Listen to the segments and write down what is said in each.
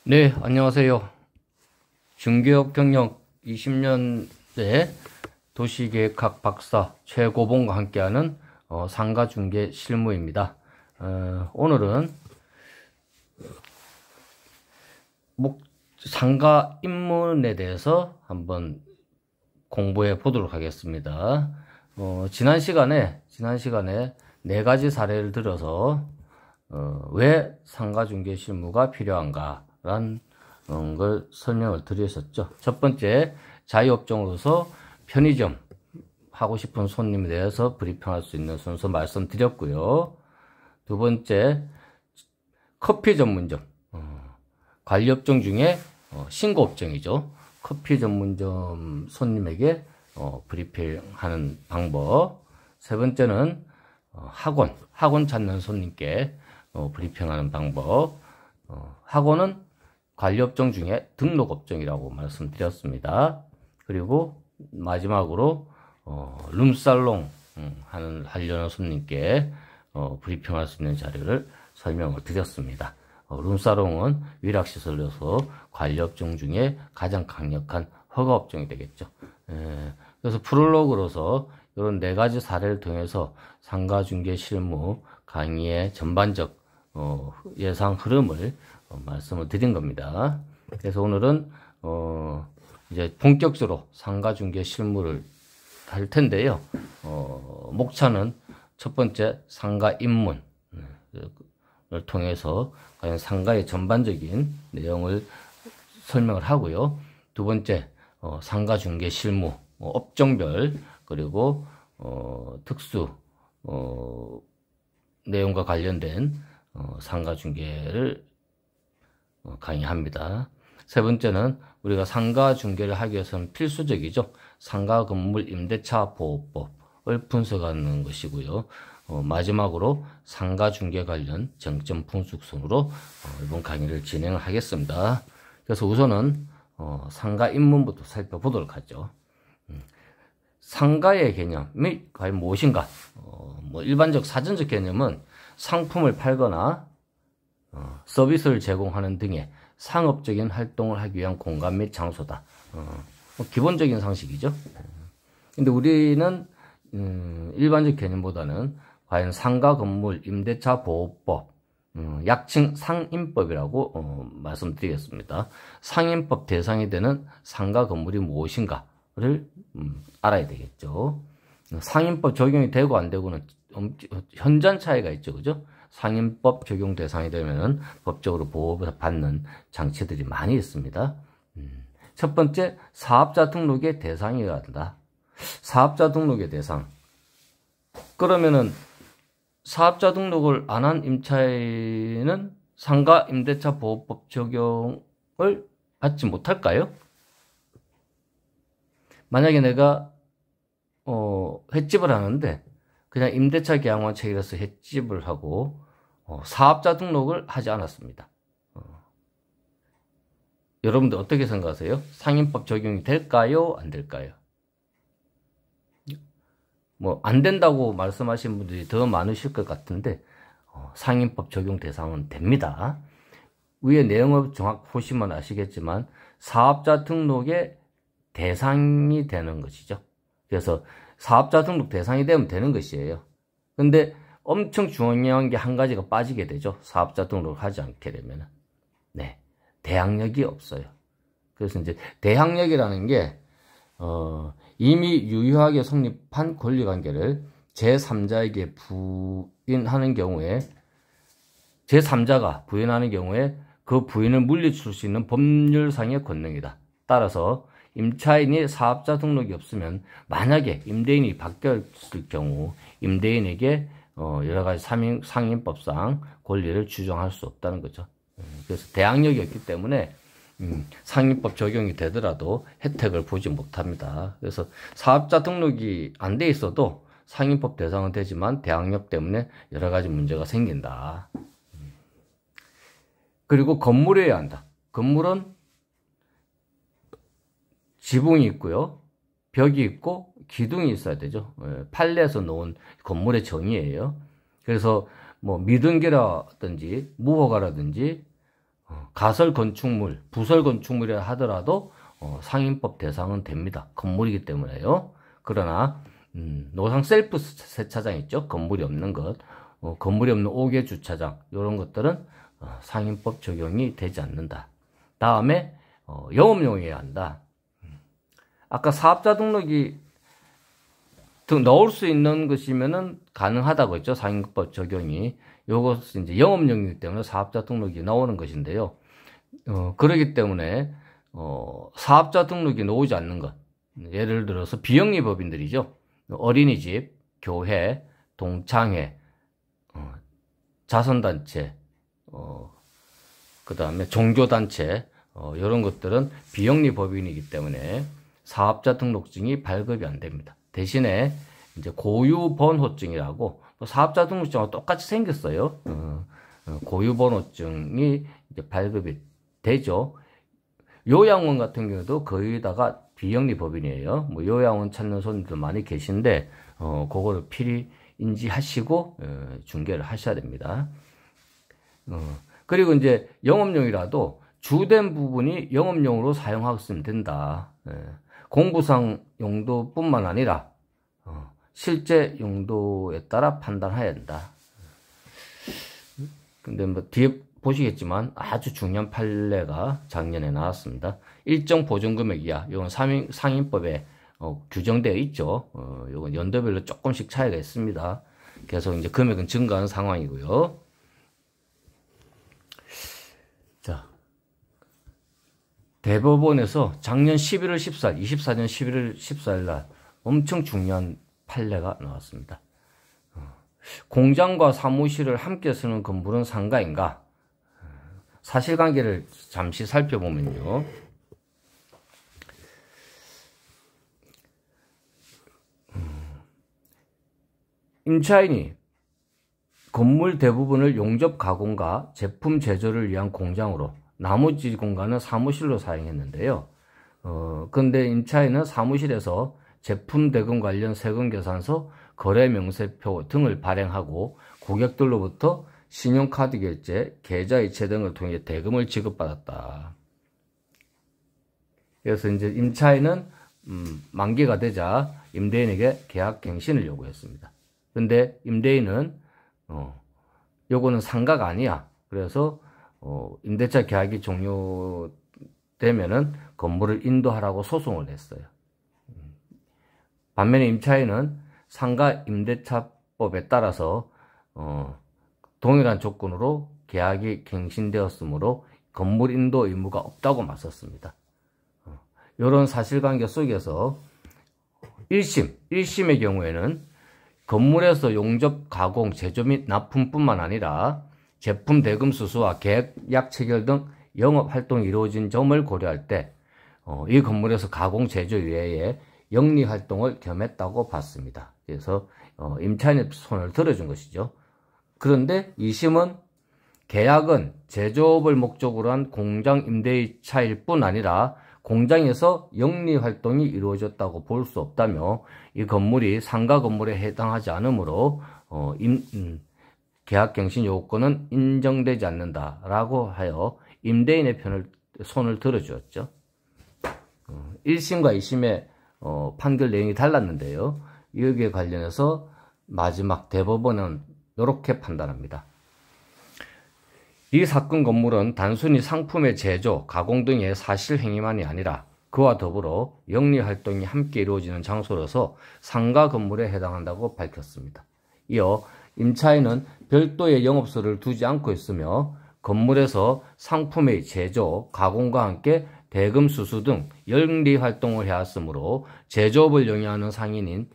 네, 안녕하세요. 중개업 경력 20년대 도시계획학 박사 최고봉과 함께하는 상가중개 실무입니다. 오늘은 상가 입문에 대해서 한번 공부해 보도록 하겠습니다. 지난 시간에 네 가지 사례를 들어서 왜 상가중개 실무가 필요한가 라는 걸 설명을 드렸었죠. 첫 번째, 자유업종으로서 편의점 하고 싶은 손님에 대해서 브리핑할 수 있는 순서 말씀드렸고요. 두 번째, 커피 전문점, 관리업종 중에 신고업종이죠. 커피 전문점 손님에게 브리핑하는 방법. 세 번째는 학원 찾는 손님께 브리핑하는 방법. 학원은 관리업종 중에 등록업종이라고 말씀드렸습니다. 그리고 마지막으로 룸살롱 하려는 손님께 브리핑할 수 있는 자료를 설명을 드렸습니다. 룸살롱은 위락시설로서 관리업종 중에 가장 강력한 허가업종이 되겠죠. 그래서 프롤로그로서 이런 네 가지 사례를 통해서 상가중개 실무 강의의 전반적 예상 흐름을 말씀을 드린 겁니다. 그래서 오늘은 이제 본격적으로 상가중개 실무를 할 텐데요. 목차는 첫 번째 상가 입문을 통해서 과연 상가의 전반적인 내용을 설명을 하고요. 두 번째 상가중개 실무 업종별 그리고 특수 내용과 관련된 상가중개를 강의합니다. 세 번째는 우리가 상가중개를 하기 위해서는 필수적이죠. 상가건물 임대차 보호법을 분석하는 것이고요. 마지막으로 상가중개 관련 정점 분석순으로 이번 강의를 진행을 하겠습니다. 그래서 우선은 상가 입문부터 살펴보도록 하죠. 상가의 개념이 과연 무엇인가? 일반적 사전적 개념은 상품을 팔거나 서비스를 제공하는 등의 상업적인 활동을 하기 위한 공간 및 장소다. 기본적인 상식이죠. 근데 우리는 일반적 개념보다는 과연 상가 건물 임대차 보호법, 약칭 상임법이라고 말씀드리겠습니다. 상임법 대상이 되는 상가 건물이 무엇인가를 알아야 되겠죠. 상임법 적용이 되고 안 되고는 현저한 차이가 있죠. 그죠? 상임법 적용 대상이 되면은 법적으로 보호를 받는 장치들이 많이 있습니다. 첫 번째, 사업자 등록의 대상이어야 한다. 사업자 등록의 대상. 그러면은 사업자 등록을 안 한 임차인은 상가 임대차 보호법 적용을 받지 못할까요? 만약에 내가 횟집을 하는데 그냥 임대차 계약만 체결해서 횟집을 하고 사업자 등록을 하지 않았습니다. 여러분들 어떻게 생각하세요? 상임법 적용이 될까요? 안 될까요? 안 된다고 말씀하시는 분들이 더 많으실 것 같은데 상임법 적용 대상은 됩니다. 위에 내용을 정확히 보시면 아시겠지만 사업자 등록의 대상이 되는 것이죠. 그래서 사업자 등록 대상이 되면 되는 것이에요. 근데 엄청 중요한 게 한 가지가 빠지게 되죠. 사업자 등록을 하지 않게 되면. 네. 대항력이 없어요. 그래서 이제 대항력이라는 게, 이미 유효하게 성립한 권리관계를 제3자에게 부인하는 경우에, 제3자가 부인하는 경우에 그 부인을 물리칠 수 있는 법률상의 권능이다. 따라서 임차인이 사업자 등록이 없으면 만약에 임대인이 바뀌었을 경우 임대인에게 여러 가지 상임법상 권리를 주장할 수 없다는 거죠. 그래서 대항력이 없기 때문에 상임법 적용이 되더라도 혜택을 보지 못합니다. 그래서 사업자 등록이 안 돼 있어도 상임법 대상은 되지만 대항력 때문에 여러 가지 문제가 생긴다. 그리고 건물이어야 한다. 건물은 지붕이 있고요. 벽이 있고 기둥이 있어야 되죠. 판례에서 놓은 건물의 정의예요. 그래서 미등기라든지 무허가라든지 가설 건축물, 부설 건축물이라 하더라도 상인법 대상은 됩니다. 건물이기 때문에요. 그러나 노상 셀프 세차장 있죠? 건물이 없는 것, 건물이 없는 5개 주차장 이런 것들은 상인법 적용이 되지 않는다. 다음에 영업용이어야 한다. 아까 사업자 등록이 넣을 수 있는 것이면은 가능하다고 했죠. 상인법 적용이. 요것은 이제 영업용이기 때문에 사업자 등록이 나오는 것인데요. 그러기 때문에 사업자 등록이 나오지 않는 것. 예를 들어서 비영리법인들이죠. 어린이집, 교회, 동창회, 자선단체, 그 다음에 종교단체, 이런 것들은 비영리법인이기 때문에 사업자 등록증이 발급이 안 됩니다. 대신에 이제 고유번호증이라고 사업자 등록증하고 똑같이 생겼어요. 고유번호증이 이제 발급이 되죠. 요양원 같은 경우도 거의다가 비영리법인이에요. 뭐 요양원 찾는 손님들 많이 계신데 그거를 필히 인지하시고 중개를 하셔야 됩니다. 그리고 이제 영업용이라도 주된 부분이 영업용으로 사용하시면 된다. 공부상 용도뿐만 아니라 실제 용도에 따라 판단해야 된다. 근데 뭐 뒤에 보시겠지만 아주 중요한 판례가 작년에 나왔습니다. 일정 보증금액 이하, 이건 상인법에 규정되어 있죠. 이건 연도별로 조금씩 차이가 있습니다. 계속 이제 금액은 증가하는 상황이고요. 자, 대법원에서 작년 11월 14일, 24년 11월 14일 날 엄청 중요한 판례가 나왔습니다. 공장과 사무실을 함께 쓰는 건물은 상가인가? 사실관계를 잠시 살펴보면요. 임차인이 건물 대부분을 용접 가공과 제품 제조를 위한 공장으로 나머지 공간은 사무실로 사용했는데요. 근데 임차인은 사무실에서 제품 대금 관련 세금 계산서, 거래 명세표 등을 발행하고 고객들로부터 신용카드 결제, 계좌 이체 등을 통해 대금을 지급받았다. 그래서 이제 임차인은 만기가 되자 임대인에게 계약 갱신을 요구했습니다. 근데 임대인은 요거는 상가가 아니야. 그래서 임대차 계약이 종료되면은 건물을 인도하라고 소송을 냈어요. 반면에 임차인은 상가 임대차법에 따라서 동일한 조건으로 계약이 갱신되었으므로 건물 인도 의무가 없다고 맞섰습니다. 이런 사실관계 속에서 1심의 경우에는 건물에서 용접, 가공, 제조 및 납품뿐만 아니라 제품 대금 수수와 계약 체결 등 영업활동이 이루어진 점을 고려할 때 이 건물에서 가공, 제조 외에 영리활동을 겸했다고 봤습니다. 그래서 임차인의 손을 들어준 것이죠. 그런데 2심은 계약은 제조업을 목적으로 한 공장 임대차일 뿐 아니라 공장에서 영리활동이 이루어졌다고 볼 수 없다며 이 건물이 상가 건물에 해당하지 않으므로 계약갱신 요건은 인정되지 않는다라고 하여 임대인의 손을 들어주었죠. 1심과 2심의 판결 내용이 달랐는데요. 여기에 관련해서 마지막 대법원은 이렇게 판단합니다. 이 사건 건물은 단순히 상품의 제조, 가공 등의 사실 행위만이 아니라 그와 더불어 영리활동이 함께 이루어지는 장소로서 상가 건물에 해당한다고 밝혔습니다. 이어 임차인은 별도의 영업소를 두지 않고 있으며 건물에서 상품의 제조, 가공과 함께 대금 수수 등 영리활동을 해왔으므로 제조업을 영위하는 상인인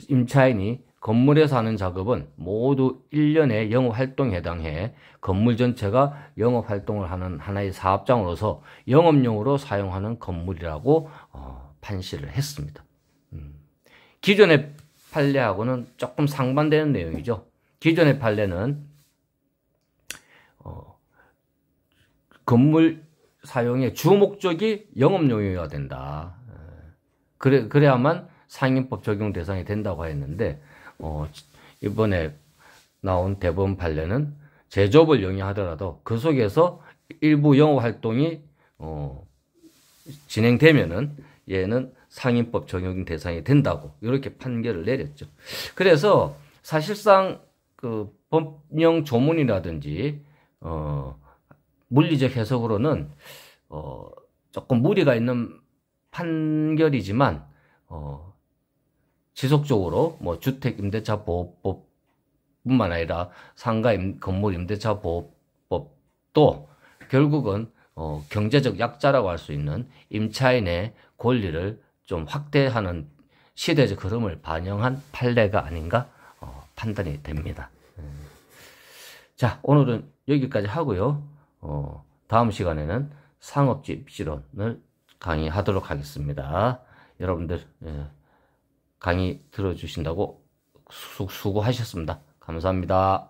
임차인이 건물에서 하는 작업은 모두 1년의 영업활동에 해당해 건물 전체가 영업활동을 하는 하나의 사업장으로서 영업용으로 사용하는 건물이라고 판시를 했습니다. 기존의 판례하고는 조금 상반되는 내용이죠. 기존의 판례는 건물 사용의 주 목적이 영업용이어야 된다. 그래야만 상인법 적용 대상이 된다고 했는데 이번에 나온 대법원 판례는 제조업을 영위하더라도 그 속에서 일부 영업 활동이 진행되면은 얘는 상인법 적용 대상이 된다고 이렇게 판결을 내렸죠. 그래서 사실상 그 법령 조문이라든지 물리적 해석으로는 조금 무리가 있는 판결이지만 지속적으로 뭐 주택임대차 보호법뿐만 아니라 상가 건물 임대차 보호법도 결국은 경제적 약자라고 할 수 있는 임차인의 권리를 좀 확대하는 시대적 흐름을 반영한 판례가 아닌가 판단이 됩니다. 자, 오늘은 여기까지 하고요. 다음 시간에는 상업집지론을 강의하도록 하겠습니다. 여러분들 강의 들어주신다고 수고하셨습니다. 감사합니다.